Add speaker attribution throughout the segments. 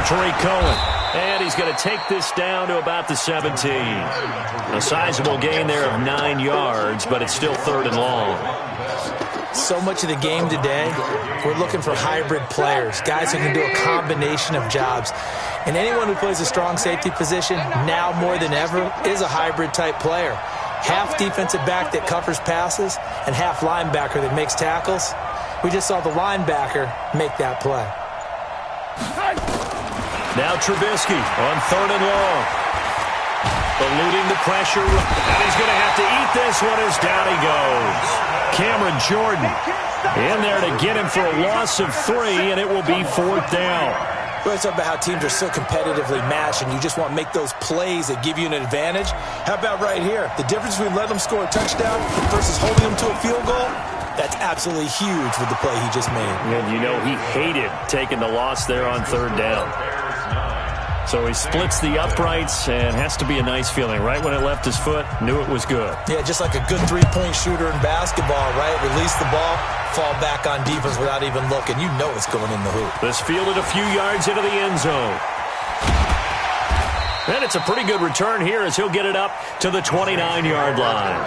Speaker 1: for Tariq Cohen. And he's going to take this down to about the 17. A sizable gain there of 9 yards, but it's still 3rd and long.
Speaker 2: So much of the game today, we're looking for hybrid players, guys who can do a combination of jobs. And anyone who plays a strong safety position, now more than ever, is a hybrid-type player. Half defensive back that covers passes and half linebacker that makes tackles. We just saw the linebacker make that play.
Speaker 1: Now Trubisky on 3rd and long. Eluding the pressure, and he's going to have to eat this one as down he goes. Cameron Jordan in there to get him for a loss of 3, and it will be 4th down.
Speaker 2: We always talk about how teams are so competitively matched, and you just want to make those plays that give you an advantage. How about right here? The difference between letting them score a touchdown versus holding them to a field goal, that's absolutely huge with the play he just made.
Speaker 1: And you know he hated taking the loss there on 3rd down. So he splits the uprights, and has to be a nice feeling. Right when it left his foot, knew it was good.
Speaker 2: Yeah, just like a good three-point shooter in basketball, right? Release the ball, fall back on defense without even looking. You know it's going in the hoop.
Speaker 1: This fielded a few yards into the end zone. And it's a pretty good return here as he'll get it up to the 29-yard line.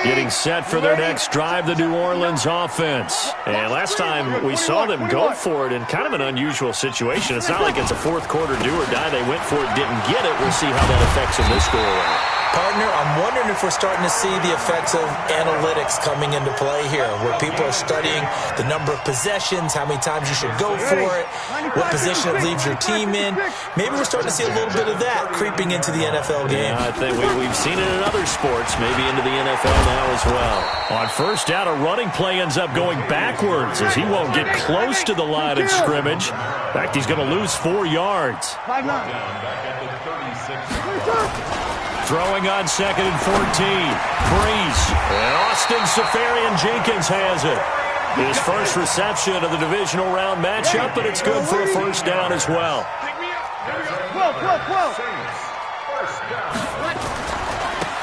Speaker 1: Getting set for their next drive, the New Orleans offense. And last time we saw them go for it in kind of an unusual situation. It's not like it's a fourth quarter do or die. They went for it, didn't get it. We'll see how that affects them this go-around.
Speaker 2: Partner, I'm wondering if we're starting to see the effects of analytics coming into play here, where people are studying the number of possessions, how many times you should go for it, what position it leaves your team in. Maybe we're starting to see a little bit of that creeping into the NFL game.
Speaker 1: Yeah, I think we've seen it in other sports, maybe into the NFL now as well. On 1st down, a running play ends up going backwards as he won't get close to the line of scrimmage. In fact, he's going to lose 4 yards.
Speaker 3: 5-9.
Speaker 1: Throwing on 2nd and 14. Breeze. And Austin Seferian-Jenkins has it. His first reception of the divisional round matchup, but it's good for a 1st down as well.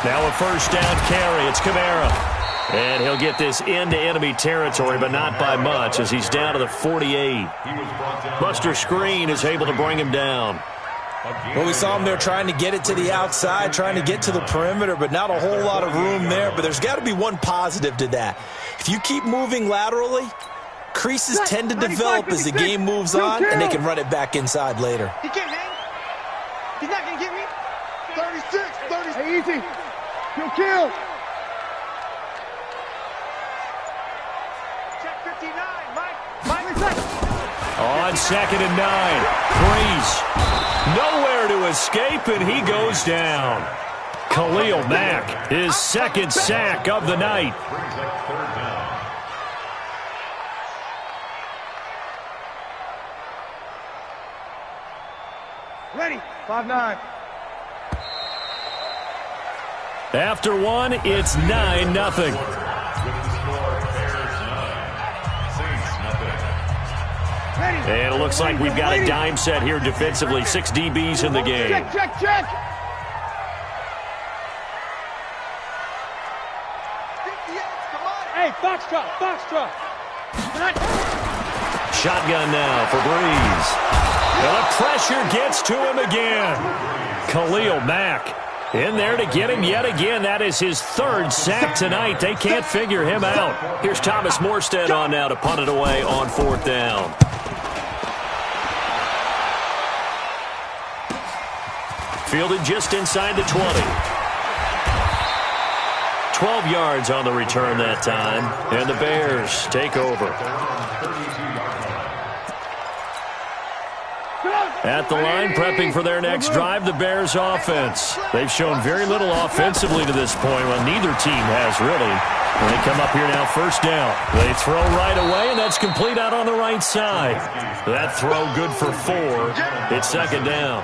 Speaker 1: Now a 1st down carry. It's Kamara. And he'll get this into enemy territory, but not by much as he's down to the 48. Buster Screen is able to bring him down.
Speaker 2: Well, we saw him there trying to get it to the outside, trying to get to the perimeter, but not a whole lot of room there. But there's got to be one positive to that. If you keep moving laterally, creases tend to develop as the game moves on, and they can run it back inside later.
Speaker 3: He can't hang. He's not going to get me. 36, 30. Hey, easy. You'll kill. Check 59, Mike.
Speaker 1: On 2nd and 9. Breeze. Nowhere to escape, and he goes down. Khalil Mack, his 2nd sack of the night.
Speaker 3: Ready. 5-9.
Speaker 1: After one, it's 9-0. And it looks like we've got a dime set here defensively. 6 DBs in the game.
Speaker 3: Check. Hey, Foxtrot.
Speaker 1: Shotgun now for Breeze. And the pressure gets to him again. Khalil Mack in there to get him yet again. That is his 3rd sack tonight. They can't figure him out. Here's Thomas Morstead on now to punt it away on 4th down. Fielded just inside the 20. 12 yards on the return that time. And the Bears take over. At the line, prepping for their next drive, the Bears offense. They've shown very little offensively to this point. Well, neither team has really. When they come up here now, 1st down. They throw right away, and that's complete out on the right side. That throw good for 4. It's 2nd down.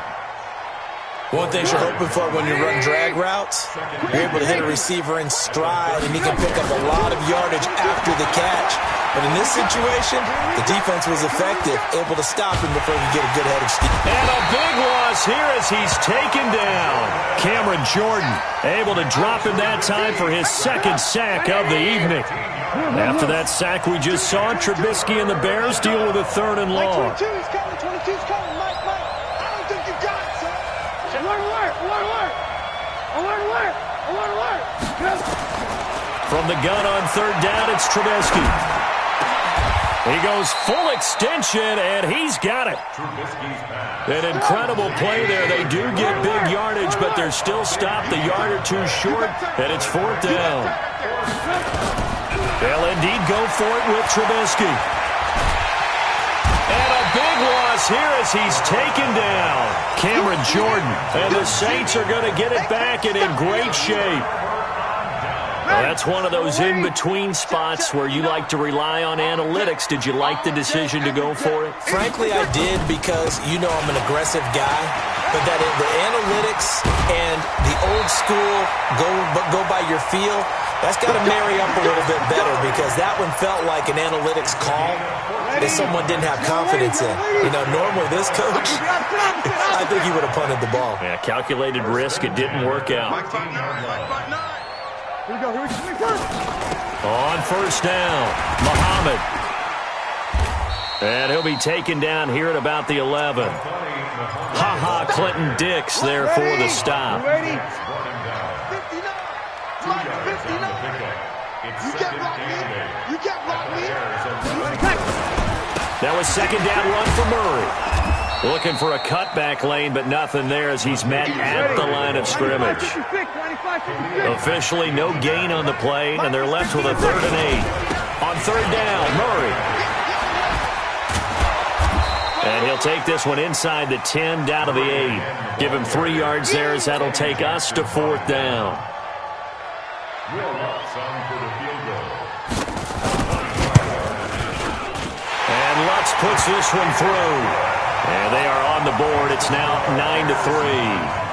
Speaker 2: One thing you're hoping for when you run drag routes, you're able to hit a receiver in stride, and he can pick up a lot of yardage after the catch. But in this situation, the defense was effective, able to stop him before he could get a good head of steam.
Speaker 1: And a big loss here as he's taken down. Cameron Jordan able to drop him that time for his second sack of the evening. After that sack we just saw, Trubisky and the Bears deal with a 3rd and long.
Speaker 3: 22's coming, 22's coming. Mike, I don't think you got it, son. I want to work.
Speaker 1: From the gun on 3rd down, it's Trubisky. He goes full extension, and he's got it. An incredible play there. They do get big yardage, but they're still stopped a yard or two short, and it's 4th down. They'll indeed go for it with Trubisky. And a big loss here as he's taken down. Cameron Jordan. And the Saints are going to get it back and in great shape. Well, that's one of those in-between spots where you like to rely on analytics. Did you like the decision to go for it?
Speaker 2: Frankly, I did because you know I'm an aggressive guy. But that the analytics and the old school go by your feel, that's got to marry up a little bit better because that one felt like an analytics call that someone didn't have confidence in. You know, normally this coach, I think he would have punted the ball.
Speaker 1: Yeah, calculated risk. It didn't work out.
Speaker 3: Here we go.
Speaker 1: On 1st down, Muhammad. And he'll be taken down here at about the 11. Clinton Dix there for the stop.
Speaker 3: Ready? 59. Mike, 59. You can't block me.
Speaker 1: That was 2nd down run for Murray. Looking for a cutback lane, but nothing there as he's met at the line of scrimmage. Officially no gain on the play, and they're left with a 3rd and 8. On 3rd down, Murray. And he'll take this one inside the 10, down to the 8. Give him 3 yards there as that'll take us to 4th down. And Lutz puts this one through. And they are on the board. It's now 9-3.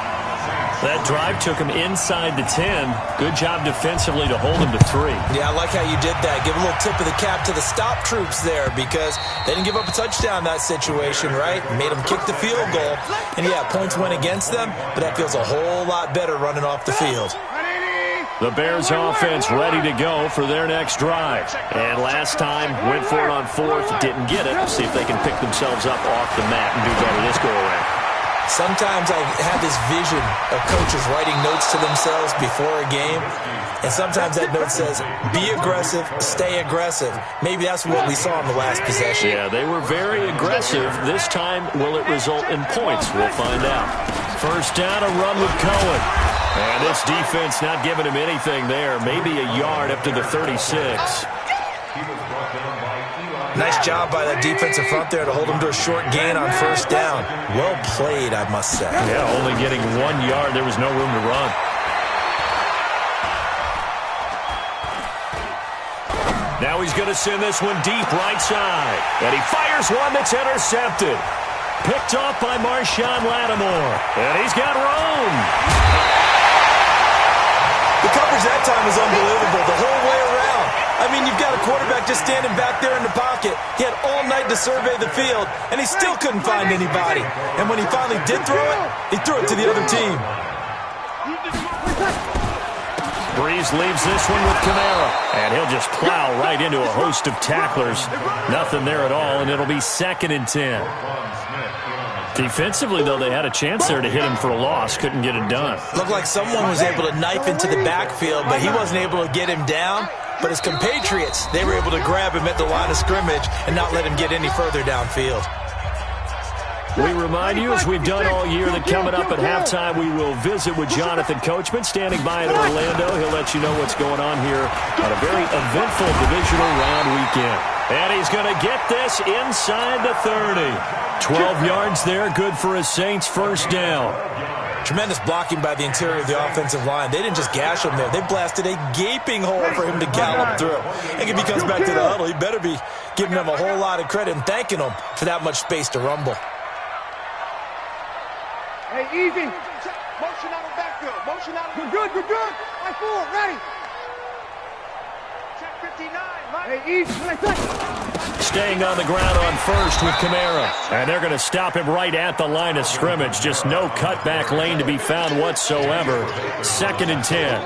Speaker 1: That drive took him inside the 10. Good job defensively to hold him to 3.
Speaker 2: Yeah, I like how you did that. Give a little tip of the cap to the stop troops there because they didn't give up a touchdown in that situation, right? Made them kick the field goal. And, yeah, points went against them, but that feels a whole lot better running off the field.
Speaker 1: The Bears offense ready to go for their next drive. And last time, went for it on 4th, didn't get it. See if they can pick themselves up off the mat and do better this go-around.
Speaker 2: Sometimes I have this vision of coaches writing notes to themselves before a game, and sometimes that note says, be aggressive, stay aggressive. Maybe that's what we saw in the last possession.
Speaker 1: Yeah, they were very aggressive. This time, will it result in points? We'll find out. 1st down, a run with Cohen. And this defense not giving him anything there. Maybe a yard up to the 36.
Speaker 2: Nice job by that defensive front there to hold him to a short gain on 1st down. Well played, I must say.
Speaker 1: Yeah, only getting 1 yard. There was no room to run. Now he's going to send this one deep right side. And he fires one that's intercepted. Picked off by Marshawn Lattimore. And he's got room.
Speaker 2: The coverage that time was unbelievable the whole way around. I mean, you've got a quarterback just standing back there in the pocket. He had all night to survey the field, and he still couldn't find anybody. And when he finally did throw it, he threw it to the other team.
Speaker 1: Breeze leaves this one with Kamara, and he'll just plow right into a host of tacklers. Nothing there at all, and it'll be 2nd and 10. Defensively, though, they had a chance there to hit him for a loss. Couldn't get it done.
Speaker 2: Looked like someone was able to knife into the backfield, but he wasn't able to get him down. But his compatriots, they were able to grab him at the line of scrimmage and not let him get any further downfield.
Speaker 1: We remind you, as we've done all year, that coming up at halftime, we will visit with Jonathan Coachman standing by in Orlando. He'll let you know what's going on here on a very eventful divisional round weekend. And he's going to get this inside the 30. 12 yards there, good for a Saints 1st down.
Speaker 2: Tremendous blocking by the interior of the offensive line. They didn't just gash him there. They blasted a gaping hole for him to gallop through. And if he comes back to the huddle, he better be giving them a whole lot of credit and thanking them for that much space to rumble.
Speaker 3: Hey, easy. Motion out of the backfield. Motion out of the... Good. I 4, ready. Check 50.
Speaker 1: Staying on the ground on first with Kamara. And they're going to stop him right at the line of scrimmage. Just no cutback lane to be found whatsoever. 2nd and 10.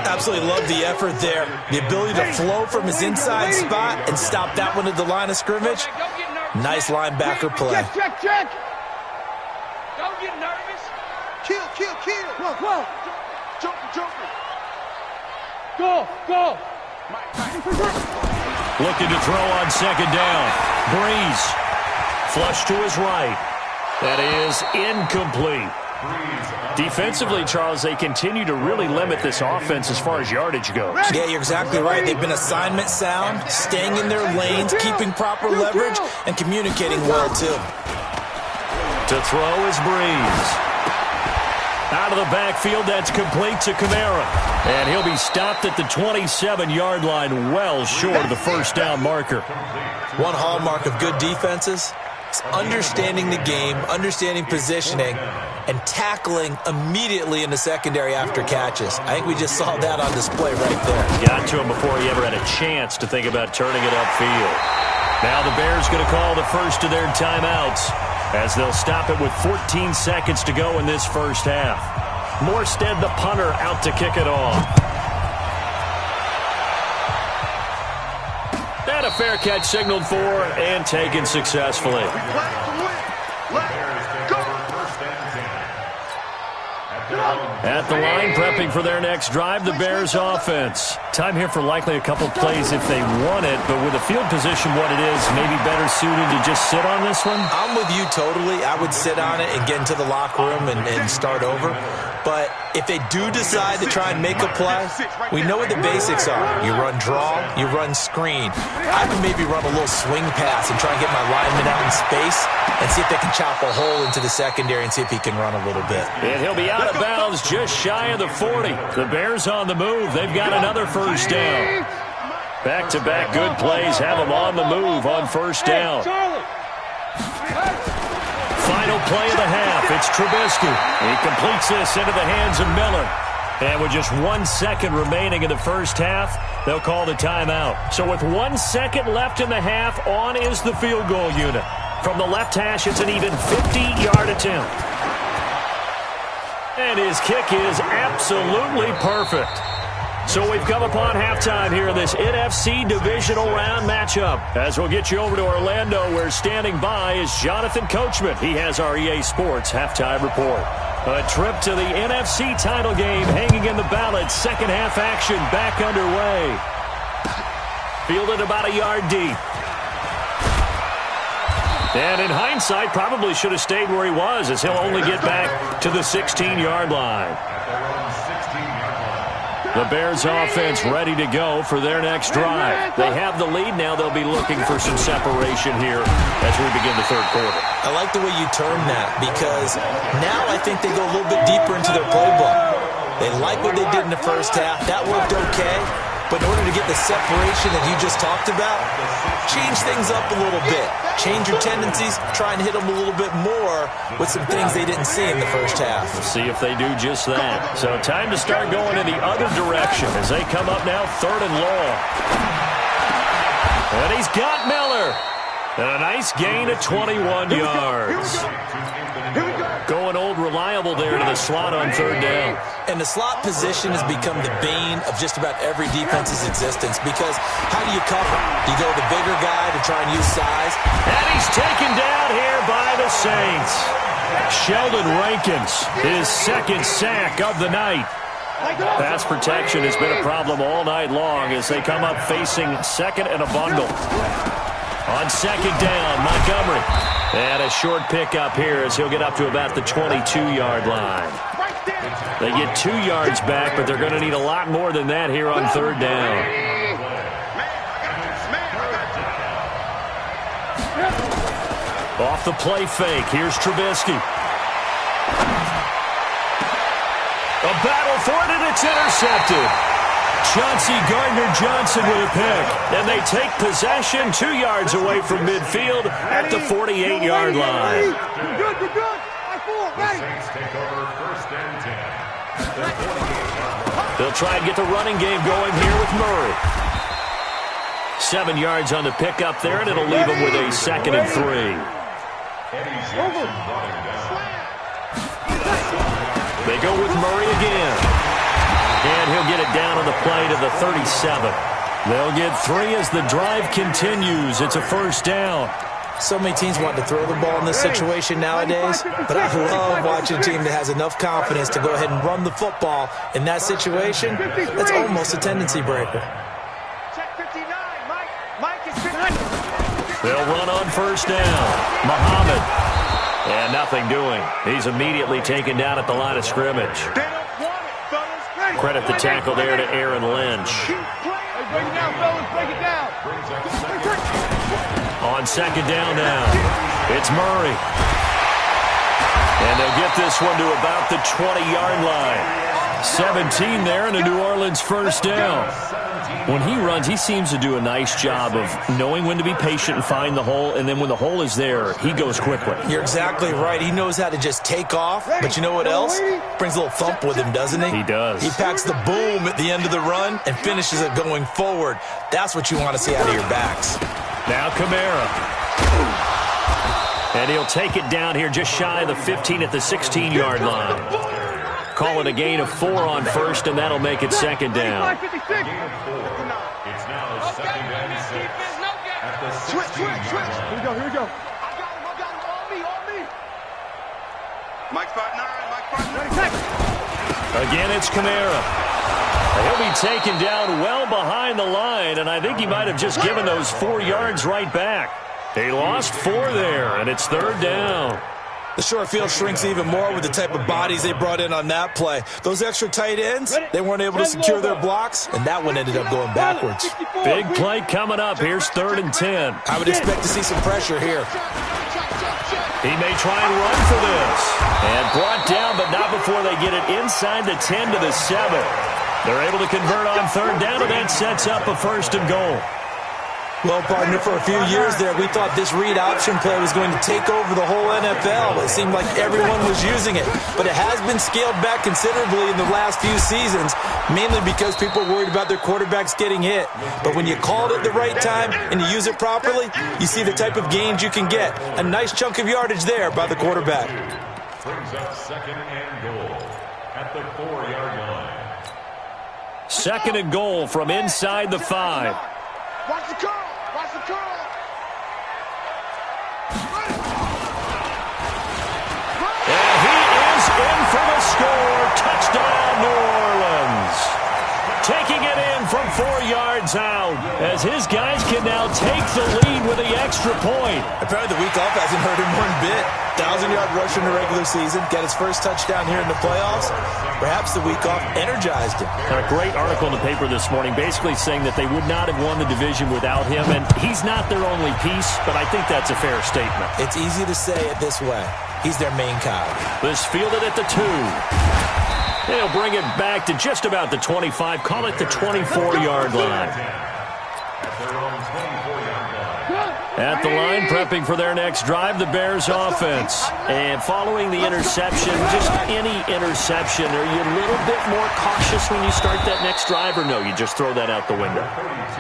Speaker 2: Absolutely love the effort there. The ability to flow from his inside spot and stop that one at the line of scrimmage. Nice linebacker play.
Speaker 3: Check. Don't get nervous. Kill. Whoa. Jumper. Go.
Speaker 1: Looking to throw on 2nd down. Breeze. Flush to his right. That is incomplete. Defensively, Charles, they continue to really limit this offense as far as yardage goes.
Speaker 2: Yeah, you're exactly right. They've been assignment sound, staying in their lanes, keeping proper leverage, and communicating well, too.
Speaker 1: To throw is Breeze. Out of the backfield, that's complete to Kamara. And he'll be stopped at the 27-yard line, well short of the 1st down marker.
Speaker 2: One hallmark of good defenses is understanding the game, understanding positioning, and tackling immediately in the secondary after catches. I think we just saw that on display right there.
Speaker 1: Got to him before he ever had a chance to think about turning it upfield. Now the Bears going to call the first of their timeouts as they'll stop it with 14 seconds to go in this first half. Morstead, the punter, out to kick it off. And a fair catch signaled for and taken successfully. At the line, prepping for their next drive, the Bears offense. Time here for likely a couple plays if they want it, but with the field position what it is, maybe better suited to just sit on this one?
Speaker 2: I'm with you totally. I would sit on it and get into the locker room and start over. But if they do decide to try and make a play, we know what the basics are. You run draw, you run screen. I would maybe run a little swing pass and try and get my lineman out in space and see if they can chop a hole into the secondary and see if he can run a little bit.
Speaker 1: And he'll be out of bounds just shy of the 40. The Bears on the move. They've got another 1st down. Back-to-back good plays have them on the move on 1st down. Final play of the half. It's Trubisky. He completes this into the hands of Miller. And with just 1 second remaining in the first half, they'll call the timeout. So with 1 second left in the half, on is the field goal unit. From the left hash, it's an even 50-yard attempt. And his kick is absolutely perfect. So we've come upon halftime here in this NFC divisional round matchup. As we'll get you over to Orlando, where standing by is Jonathan Coachman. He has our EA Sports halftime report. A trip to the NFC title game hanging in the balance. Second half action back underway. Fielded about a yard deep. And in hindsight, probably should have stayed where he was, as he'll only get back to the 16-yard line. The Bears offense ready to go for their next drive. They have the lead now. They'll be looking for some separation here as we begin the third quarter.
Speaker 2: I like the way you term that, because now I think they go a little bit deeper into their playbook. They like what they did in the first half. That worked okay. But in order to get the separation that you just talked about, change things up a little bit. Change your tendencies, try and hit them a little bit more with some things they didn't see in the first half.
Speaker 1: We'll see if they do just that. So time to start going in the other direction as they come up now 3rd and long. And he's got Miller. And a nice gain of 21 yards. Going old reliable there to the slot on 3rd down.
Speaker 2: And the slot position has become the bane of just about every defense's existence, because how do you cover? Do you go with the bigger guy to try and use size?
Speaker 1: And he's taken down here by the Saints. Sheldon Rankins, his 2nd sack of the night. Pass protection has been a problem all night long as they come up facing 2nd and a bundle. On 2nd down, Montgomery. And a short pickup here as he'll get up to about the 22-yard line. They get 2 yards back, but they're going to need a lot more than that here on 3rd down. Off the play fake, here's Trubisky. A battle for it, and it's intercepted. Chauncey Gardner-Johnson with a pick, and they take possession 2 yards away from midfield at the 48-yard line. They'll try and get the running game going here with Murray. 7 yards on the pickup there, and it'll leave him with a 2nd and 3. They go with Murray again. And he'll get it down on the play to the 37. They'll get 3 as the drive continues. It's a first down.
Speaker 2: So many teams want to throw the ball in this situation nowadays, but I love watching a team that has enough confidence to go ahead and run the football. In that situation, that's almost a tendency breaker.
Speaker 1: They'll run on first down. Muhammad. And nothing doing. He's immediately taken down at the line of scrimmage. Credit the tackle there to Aaron Lynch.
Speaker 3: Break it down, fellas. Break it down.
Speaker 1: On second down now, it's Murray. And they'll get this one to about the 20-yard line. 17 there and a New Orleans first down. When he runs, he seems to do a nice job of knowing when to be patient and find the hole, and then when the hole is there, he goes quickly.
Speaker 2: You're exactly right. He knows how to just take off, but you know what else? Brings a little thump with him, doesn't he?
Speaker 1: He does.
Speaker 2: He packs the boom at the end of the run and finishes it going forward. That's what you want to see out of your backs.
Speaker 1: Now Kamara. And he'll take it down here just shy of the 15 at the 16-yard line. Call it a gain of 4 on first, and that'll make it second down.
Speaker 3: It's now second and 6. Switch. Here we go. I got him. On me. Mike 5'9".
Speaker 1: Again, it's Kamara. He'll be taken down well behind the line, and I think he might have just given those 4 yards right back. He lost 4 there, and it's third down.
Speaker 2: The short field shrinks even more with the type of bodies they brought in on that play. Those extra tight ends, they weren't able to secure their blocks, and that one ended up going backwards.
Speaker 1: Big play coming up. Here's 3rd and 10.
Speaker 2: I would expect to see some pressure here.
Speaker 1: He may try and run for this. And brought down, but not before they get it inside the 10 to the 7. They're able to convert on third down, and that sets up a 1st and goal.
Speaker 2: Well, partner, for a few years there, we thought this read option play was going to take over the whole NFL. It seemed like everyone was using it. But it has been scaled back considerably in the last few seasons, mainly because people are worried about their quarterbacks getting hit. But when you call it at the right time and you use it properly, you see the type of gains you can get. A nice chunk of yardage there by the quarterback.
Speaker 4: Brings up 2nd and goal at the 4-yard line.
Speaker 1: 2nd and goal from inside the 5.
Speaker 3: Watch the curl.
Speaker 1: And he is in for the score. Touchdown, New Orleans. Taking it in from 4 yards out as his guys can now take the lead with the extra point.
Speaker 2: Apparently the week off hasn't hurt him one bit. 1,000-yard rush in the regular season. Got his first touchdown here in the playoffs. Perhaps the week off energized him.
Speaker 1: A great article in the paper this morning basically saying that they would not have won the division without him, and he's not their only piece, but I think that's a fair statement.
Speaker 2: It's easy to say it this way. He's their main guy.
Speaker 1: This fielded at the 2. They'll bring it back to just about the 25. Call it the 24-yard line. At the line, prepping for their next drive, the Bears offense. And following the interception, just any interception, are you a little bit more cautious when you start that next drive, or no, you just throw that out the window?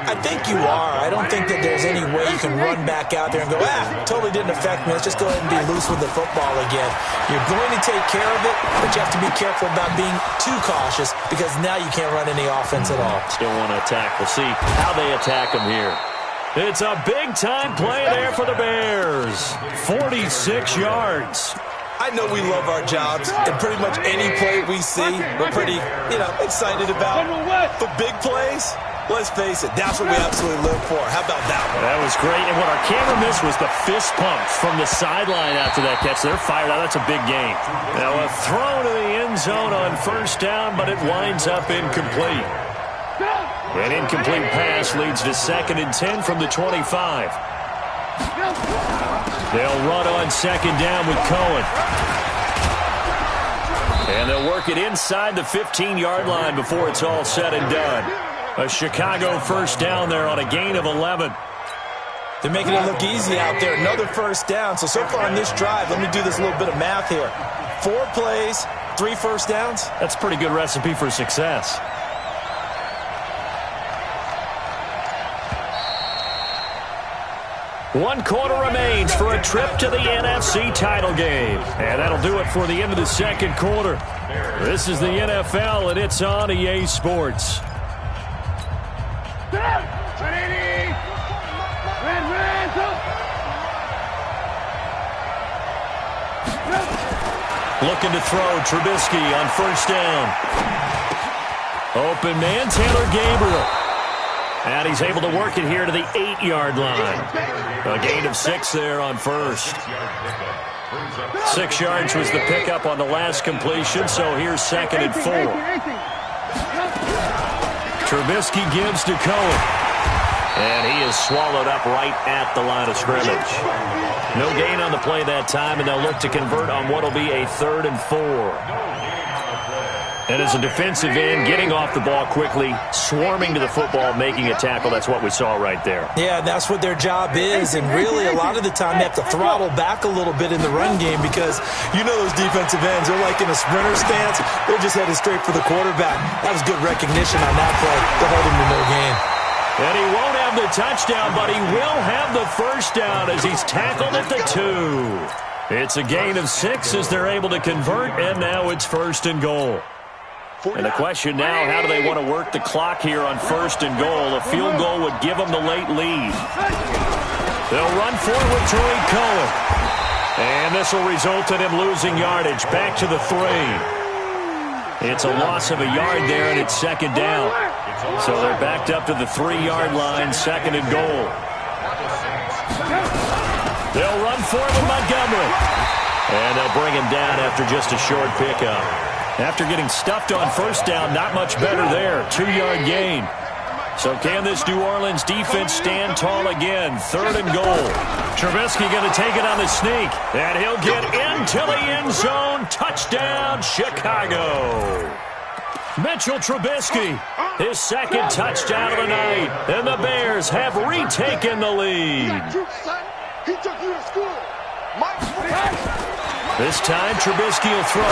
Speaker 2: I think you are. I don't think that there's any way you can run back out there and go, totally didn't affect me. Let's just go ahead and be loose with the football again. You're going to take care of it, but you have to be careful about being too cautious because now you can't run any offense at all.
Speaker 1: Still want to attack. We'll see how they attack them here. It's a big-time play there for the Bears. 46 yards.
Speaker 2: I know we love our jobs, and pretty much any play we see, we're pretty, excited about. But big plays, let's face it, that's what we absolutely live for. How about that one?
Speaker 1: That was great, and what our camera missed was the fist pump from the sideline after that catch. They're fired out. That's a big game. Now a throw to the end zone on first down, but it winds up incomplete. An incomplete pass leads to 2nd and 10 from the 25. They'll run on 2nd down with Cohen. And they'll work it inside the 15-yard line before it's all said and done. A Chicago first down there on a gain of 11.
Speaker 2: They're making it look easy out there. Another first down. So far on this drive, let me do this little bit of math here. 4 plays, 3 first downs.
Speaker 1: That's a pretty good recipe for success. 1 quarter remains for a trip to the NFC title game. And that'll do it for the end of the second quarter. This is the NFL, and it's on EA Sports. Looking to throw, Trubisky on first down. Open man, Taylor Gabriel. And he's able to work it here to the 8-yard line. A gain of 6 there on first. 6 yards was the pickup on the last completion, so here's 2nd and 4. Trubisky gives to Cohen. And he is swallowed up right at the line of scrimmage. No gain on the play that time, and they'll look to convert on what will be a 3rd and 4. And as a defensive end, getting off the ball quickly, swarming to the football, making a tackle, that's what we saw right there.
Speaker 2: Yeah, that's what their job is, and really a lot of the time they have to throttle back a little bit in the run game because you know those defensive ends, they're like in a sprinter stance. They're just headed straight for the quarterback. That was good recognition on that play to hold him to no gain.
Speaker 1: And he won't have the touchdown, but he will have the first down as he's tackled at the 2. It's a gain of 6 as they're able to convert, and now it's 1st and goal. And the question now, how do they want to work the clock here on 1st and goal? A field goal would give them the late lead. They'll run forward with Tariq Cohen. And this will result in him losing yardage back to the 3. It's a loss of a yard there, and it's 2nd down. So they're backed up to the 3-yard line, 2nd and goal. They'll run forward with Montgomery. And they'll bring him down after just a short pickup. After getting stuffed on first down, not much better there. 2-yard gain. So can this New Orleans defense stand tall again? 3rd and goal. Trubisky going to take it on the sneak. And he'll get into the end zone. Touchdown, Chicago. Mitchell Trubisky, his 2nd touchdown of the night. And the Bears have retaken the lead.
Speaker 3: He took you to school.
Speaker 1: This time, Trubisky will throw.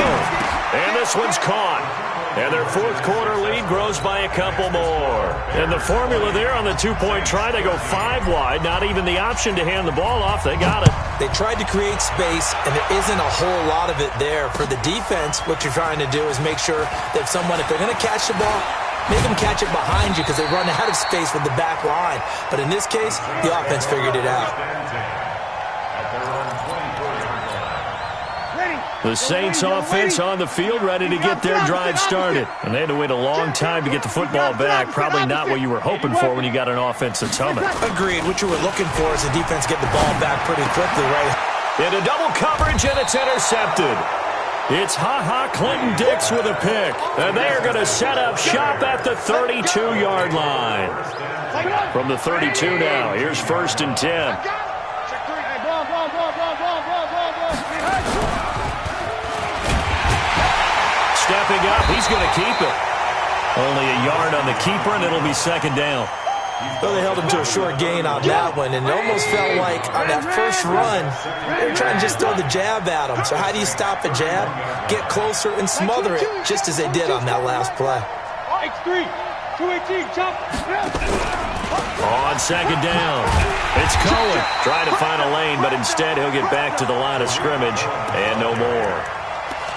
Speaker 1: And this one's caught. And their 4th quarter lead grows by a couple more. And the formula there on the 2-point try, they go 5 wide. Not even the option to hand the ball off. They got it.
Speaker 2: They tried to create space, and there isn't a whole lot of it there. For the defense, what you're trying to do is make sure that if they're going to catch the ball, make them catch it behind you because they run out of space with the back line. But in this case, the offense figured it out.
Speaker 1: The Saints offense on the field, ready to get their drive started. And they had to wait a long time to get the football back. Probably not what you were hoping for when you got an offense that's humming.
Speaker 2: Agreed. What you were looking for is the defense get the ball back pretty quickly, right?
Speaker 1: Into double coverage, and it's intercepted. It's Clinton-Dix with a pick. And they are going to set up shop at the 32-yard line. From the 32 now, here's 1st and 10. Stepping up, he's going to keep it. Only a yard on the keeper, and it'll be 2nd down.
Speaker 2: Well, they held him to a short gain on that one, and it almost felt like on that first run, they were trying to just throw the jab at him. So how do you stop a jab? Get closer and smother it, just as they did on that last play.
Speaker 3: X3, 218, jump.
Speaker 1: On 2nd down, it's Cohen trying to find a lane, but instead he'll get back to the line of scrimmage, and no more.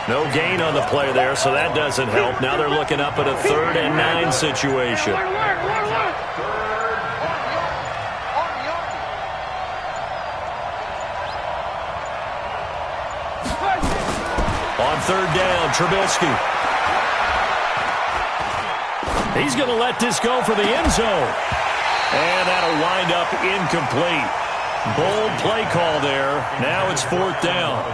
Speaker 1: No gain on the play there, so that doesn't help. Now they're looking up at a 3rd and 9 situation. On 3rd down, Trubisky. He's going to let this go for the end zone. And that'll wind up incomplete. Bold play call there. Now it's 4th down.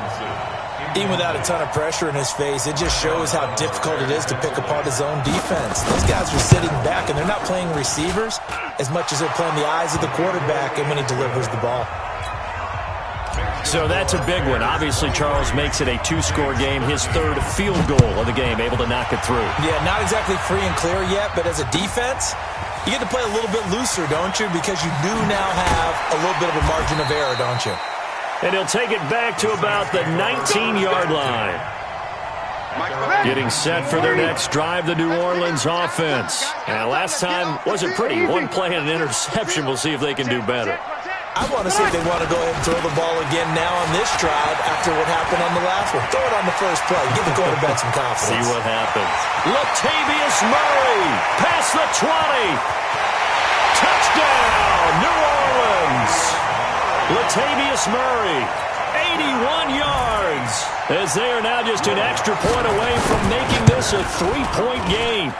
Speaker 2: Even without a ton of pressure in his face, it just shows how difficult it is to pick apart his own defense. Those guys are sitting back, and they're not playing receivers as much as they're playing the eyes of the quarterback and when he delivers the ball.
Speaker 1: So that's a big one. Obviously, Charles makes it a 2-score game, his 3rd field goal of the game, able to knock it through.
Speaker 2: Yeah, not exactly free and clear yet, but as a defense, you get to play a little bit looser, don't you? Because you do now have a little bit of a margin of error, don't you?
Speaker 1: And he'll take it back to about the 19-yard line. Getting set for their next drive, the New Orleans offense. And last time wasn't pretty. One play and an interception. We'll see if they can do better.
Speaker 2: I want to see if they want to go ahead and throw the ball again now on this drive after what happened on the last one. Throw it on the first play. Give the quarterback some confidence.
Speaker 1: See what happens. Latavius Murray past the 20. Touchdown, New Orleans. Latavius Murray, 81 yards. As they are now just an extra point away from making this a 3-point game.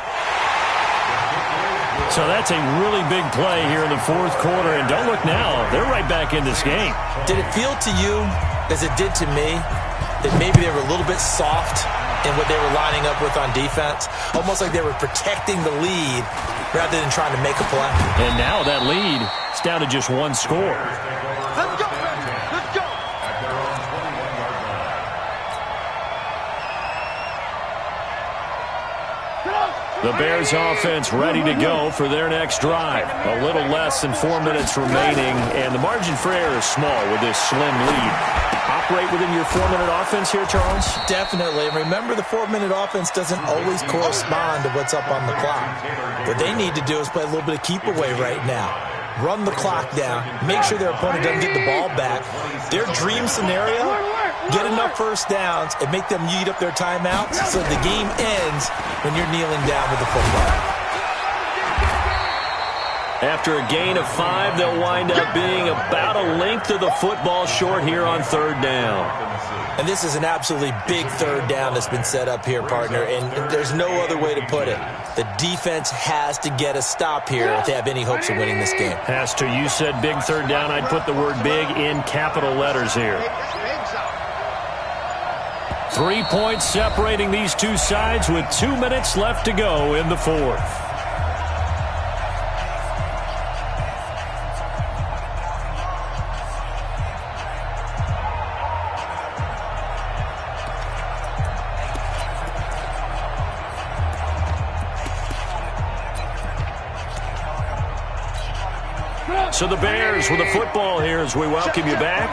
Speaker 1: So that's a really big play here in the fourth quarter. And don't look now, they're right back in this game.
Speaker 2: Did it feel to you, as it did to me, that maybe they were a little bit soft in what they were lining up with on defense? Almost like they were protecting the lead rather than trying to make a play.
Speaker 1: And now that lead is down to just one score.
Speaker 3: Let's go, baby. Let's go.
Speaker 1: The Bears offense ready to go for their next drive. A little less than 4 minutes remaining, and the margin for error is small with this slim lead. Operate within your 4-minute offense here, Charles?
Speaker 2: Definitely. And remember, the 4-minute offense doesn't always correspond to what's up on the clock. What they need to do is play a little bit of keep away right now. Run the clock down. Make sure their opponent doesn't get the ball back. Their dream scenario, get enough first downs and make them eat up their timeouts so the game ends when you're kneeling down with the football.
Speaker 1: After a gain of 5, they'll wind up being about a length of the football short here on third down.
Speaker 2: And this is an absolutely big third down that's been set up here, partner, and there's no other way to put it. The defense has to get a stop here if they have any hopes of winning this game.
Speaker 1: Has to. You said big third down. I'd put the word big in capital letters here. 3 points separating these two sides with 2 minutes left to go in the fourth. So the Bears with the football here as we welcome you back.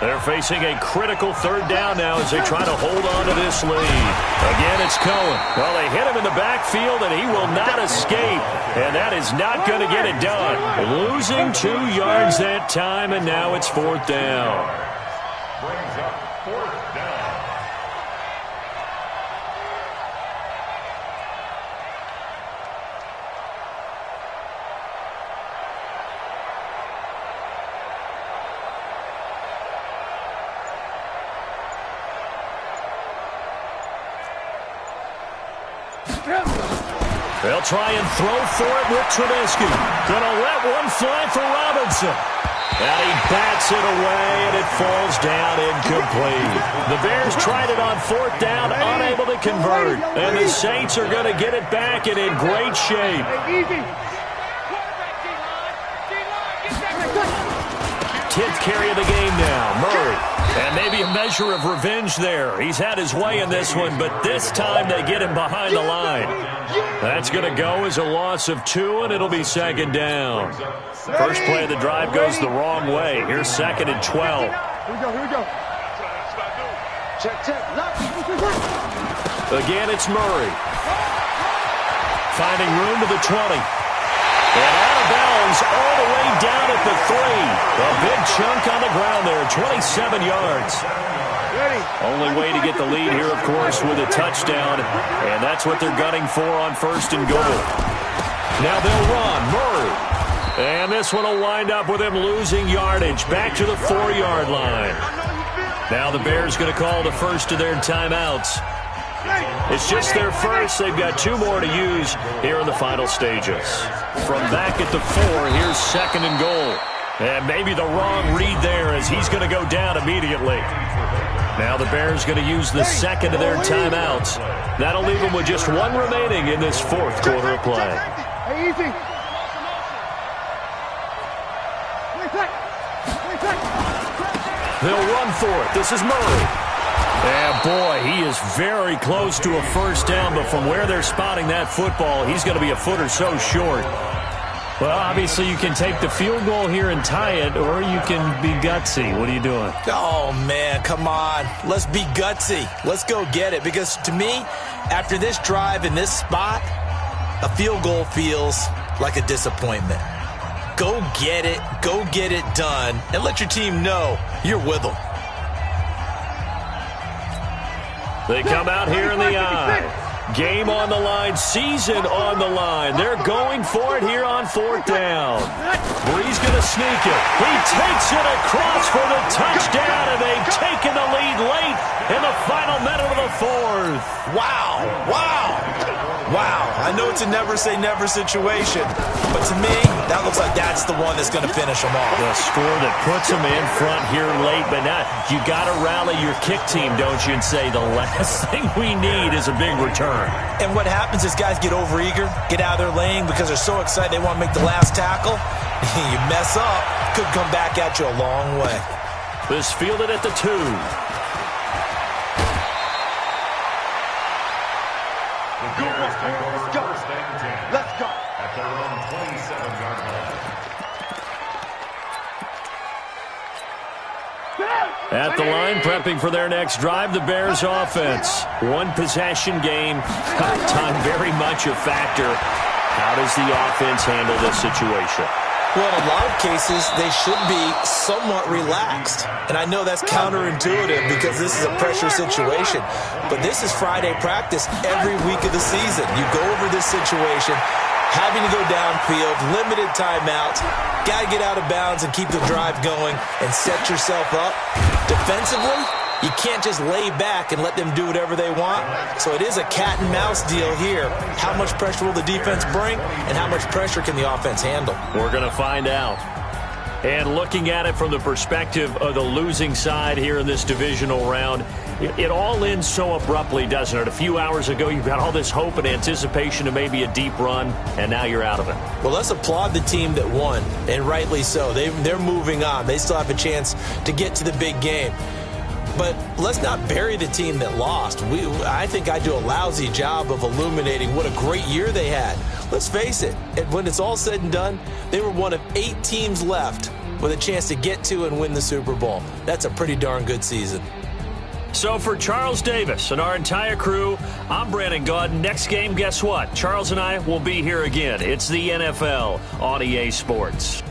Speaker 1: They're facing a critical third down now as they try to hold on to this lead. Again, it's Cohen. Well, they hit him in the backfield, and he will not escape. And that is not going to get it done. Losing 2 yards that time, and now it's fourth down.
Speaker 4: Brings up fourth down.
Speaker 1: They'll try and throw for it with Trubisky. Gonna let one fly for Robinson. And he bats it away, and it falls down incomplete. The Bears tried it on fourth down, unable to convert. And the Saints are going to get it back and in great shape.
Speaker 3: Easy.
Speaker 1: 10th carry of the game now, Murray. And maybe a measure of revenge there. He's had his way in this one, but this time they get him behind the line. That's going to go as a loss of 2, and it'll be second down. First play of the drive goes the wrong way. Here's second and 12.
Speaker 3: Here we go. Check.
Speaker 1: Again, it's Murray. Finding room to the 20. And out of bounds all the way down at the 3. A big chunk on the ground there, 27 yards. Only way to get the lead here, of course, with a touchdown. And that's what they're gunning for on first and goal. Now they'll run. Murray. And this one will wind up with him losing yardage. Back to the 4-yard line. Now the Bears going to call the first of their timeouts. It's just their first. They've got 2 more to use here in the final stages. From back at the 4, here's second and goal. And maybe the wrong read there as he's going to go down immediately. Now the Bears going to use the second of their timeouts. That'll leave them with just 1 remaining in this fourth quarter of play.
Speaker 3: Hey, easy.
Speaker 1: They'll run for it. This is Murray. And boy, he is very close to a first down, but from where they're spotting that football, he's going to be a foot or so short. Well, obviously you can take the field goal here and tie it, or you can be gutsy. What are you doing?
Speaker 2: Oh, man, come on. Let's be gutsy. Let's go get it. Because to me, after this drive in this spot, a field goal feels like a disappointment. Go get it. Go get it done. And let your team know you're with them.
Speaker 1: They come out here in the eye. Game on the line, season on the line. They're going for it here on 4th down. Bree's going to sneak it. He takes it across for the touchdown, and they've taken the lead late in the final minute of the 4th.
Speaker 2: Wow, wow, wow. I know it's a never-say-never situation, but to me, that looks like that's the one that's going to finish them off.
Speaker 1: The score that puts them in front here late, but now you got to rally your kick team, don't you, and say the last thing we need is a big return.
Speaker 2: And what happens is guys get overeager, get out of their lane because they're so excited they want to make the last tackle. You mess up, could come back at you a long way.
Speaker 1: This fielded at the 2.
Speaker 3: Let's go.
Speaker 4: At their own 27-yard line.
Speaker 1: At the line, prepping for their next drive, the Bears offense. One possession game, time very much a factor. How does the offense handle this situation?
Speaker 2: Well, in a lot of cases, they should be somewhat relaxed. And I know that's counterintuitive because this is a pressure situation. But this is Friday practice every week of the season. You go over this situation, having to go downfield, limited timeouts, got to get out of bounds and keep the drive going and set yourself up. Defensively, you can't just lay back and let them do whatever they want. So it is a cat and mouse deal here. How much pressure will the defense bring, and how much pressure can the offense handle?
Speaker 1: We're going to find out. And looking at it from the perspective of the losing side here in this divisional round, it all ends so abruptly, doesn't it? A few hours ago, you've got all this hope and anticipation of maybe a deep run, and now you're out of it.
Speaker 2: Well, let's applaud the team that won, and rightly so. They're moving on. They still have a chance to get to the big game. But let's not bury the team that lost. I think I do a lousy job of illuminating what a great year they had. Let's face it, when it's all said and done, they were one of 8 teams left with a chance to get to and win the Super Bowl. That's a pretty darn good season.
Speaker 1: So for Charles Davis and our entire crew, I'm Brandon Gaudin. Next game, guess what? Charles and I will be here again. It's the NFL on EA Sports.